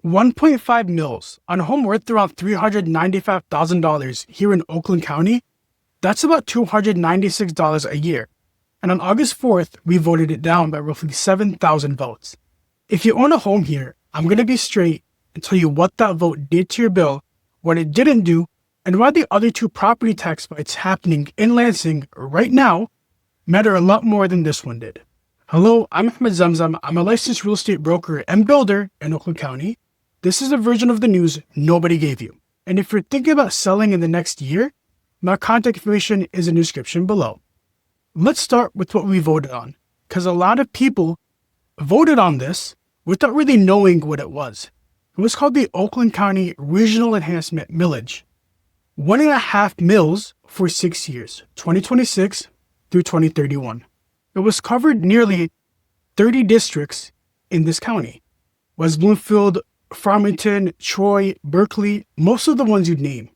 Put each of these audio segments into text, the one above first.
1.5 mils on a home worth around $395,000 here in Oakland County, that's about $296 a year. And on August 4th, we voted it down by roughly 7,000 votes. If you own a home here, I'm going to be straight and tell you what that vote did to your bill, what it didn't do, and why the other two property tax fights happening in Lansing right now matter a lot more than this one did. Hello, I'm Ahmed Zamzam. I'm a licensed real estate broker and builder in Oakland County. This is a version of the news nobody gave you. And if you're thinking about selling in the next year, my contact information is in the description below. Let's start with what we voted on, because a lot of people voted on this without really knowing what it was. It was called the Oakland County Regional Enhancement Millage. 1.5 mils for 6 years, 2026 through 2031. It was covered nearly 30 districts in this county. West Bloomfield, Farmington, Troy, Berkeley, most of the ones you'd name.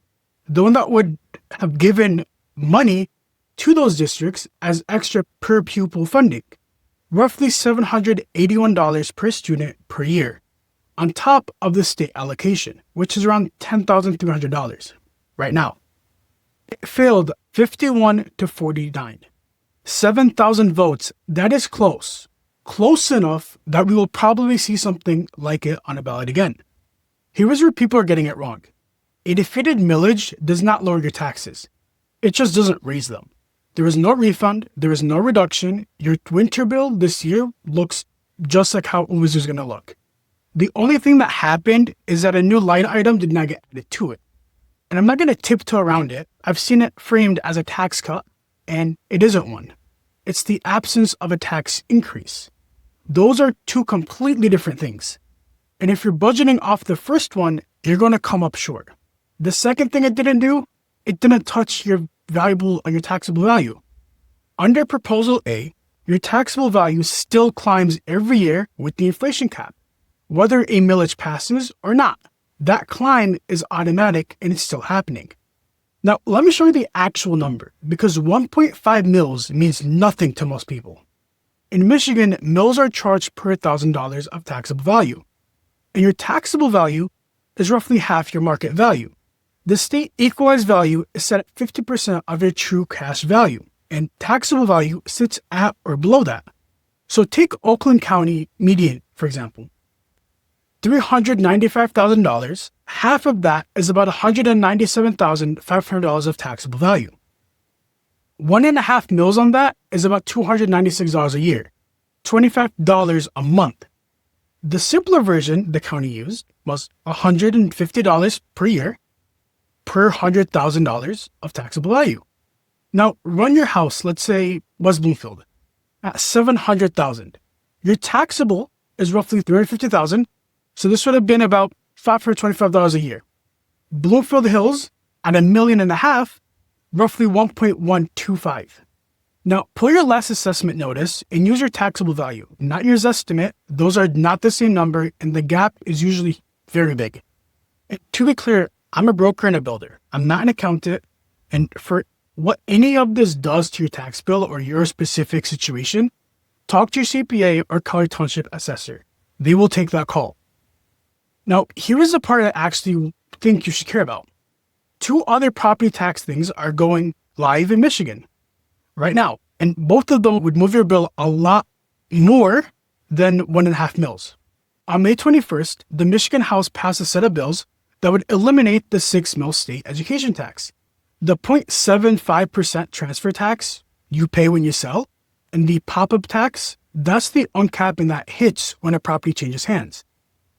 The one that would have given money to those districts as extra per pupil funding. Roughly $781 per student per year, on top of the state allocation, which is around $10,300 right now. It failed 51 to 49. 7,000 votes, that is close. Close enough that we will probably see something like it on a ballot again. Here is where people are getting it wrong. A defeated millage does not lower your taxes. It just doesn't raise them. There is no refund, there is no reduction. Your winter bill this year looks just like how it was going to look. The only thing that happened is that a new line item did not get added to it. And I'm not going to tiptoe around it. I've seen it framed as a tax cut, and it isn't one. It's the absence of a tax increase. Those are two completely different things. And if you're budgeting off the first one, you're going to come up short. The second thing it didn't do, it didn't touch your taxable value. Under Proposal A, your taxable value still climbs every year with the inflation cap, whether a millage passes or not. That climb is automatic and it's still happening. Now, let me show you the actual number, because 1.5 mils means nothing to most people. In Michigan, mills are charged per $1,000 of taxable value, and your taxable value is roughly half your market value. The state equalized value is set at 50% of your true cash value, and taxable value sits at or below that. So take Oakland County median, for example. $395,000, half of that is about $197,500 of taxable value. 1.5 mils on that is about $296 a year, $25 a month. The simpler version the county used was $150 per year per $100,000 of taxable value. Now run your house, let's say West Bloomfield, at $700,000. Your taxable is roughly $350,000. So this would have been about $525 a year. Bloomfield Hills at $1.5 million, roughly $1.125. Now pull your last assessment notice and use your taxable value, not your estimate. Those are not the same number, and the gap is usually very big. And to be clear, I'm a broker and a builder. I'm not an accountant, and for what any of this does to your tax bill or your specific situation, talk to your CPA or call your township assessor. They will take that call. Now, here is the part I actually think you should care about. 2 other property tax things are going live in Michigan right now, and both of them would move your bill a lot more than 1.5 mils. On May 21st, the Michigan House passed a set of bills that would eliminate the 6 mil state education tax. The 0.75% transfer tax you pay when you sell, and the pop-up tax, that's the uncapping that hits when a property changes hands.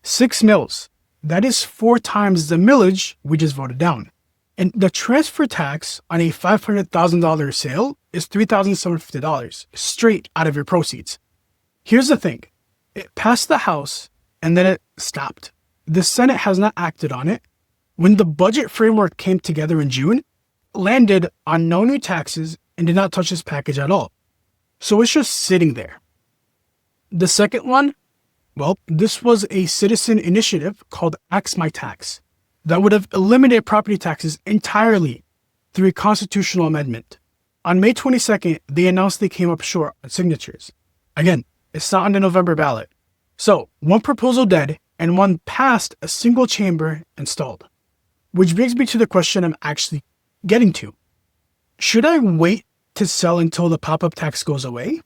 6 mils. That is 4 times the millage we just voted down. And the transfer tax on a $500,000 sale is $3,750 straight out of your proceeds. Here's the thing. It passed the House and then it stopped. The Senate has not acted on it. When the budget framework came together in June, it landed on no new taxes and did not touch this package at all. So it's just sitting there. The second one, well, this was a citizen initiative called Axe My Tax that would have eliminated property taxes entirely through a constitutional amendment. On May 22nd, they announced they came up short on signatures. Again, it's not on the November ballot. So, one proposal dead and one past a single chamber installed. Which brings me to the question I'm actually getting to. Should I wait to sell until the pop-up tax goes away?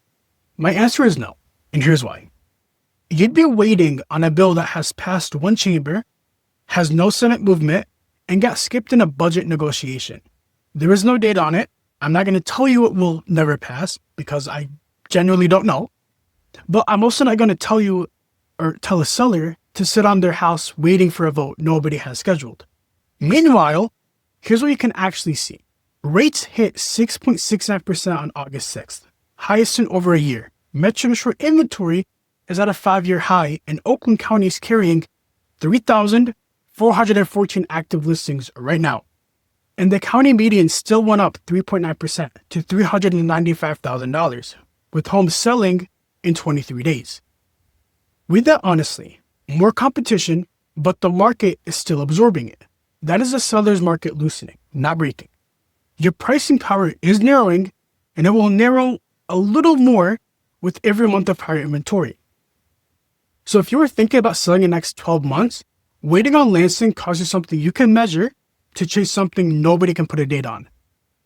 My answer is no, and here's why. You'd be waiting on a bill that has passed one chamber, has no Senate movement, and got skipped in a budget negotiation. There is no date on it. I'm not going to tell you it will never pass because I genuinely don't know. But I'm also not going to tell you or tell a seller to sit on their house waiting for a vote nobody has scheduled. Meanwhile, here's what you can actually see. Rates hit 6.69% on August 6th, highest in over a year. Metro Short inventory is at a 5-year high, and Oakland County is carrying 3,414 active listings right now. And the county median still went up 3.9% to $395,000, with homes selling in 23 days. With that, honestly, more competition, but the market is still absorbing it. That is the seller's market loosening, not breaking. Your pricing power is narrowing, and it will narrow a little more with every month of higher inventory. So if you were thinking about selling in the next 12 months, waiting on Lansing causes something you can measure to chase something nobody can put a date on.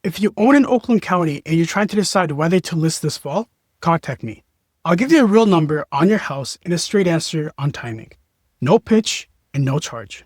If you own in Oakland County and you're trying to decide whether to list this fall, contact me. I'll give you a real number on your house and a straight answer on timing. No pitch and no charge.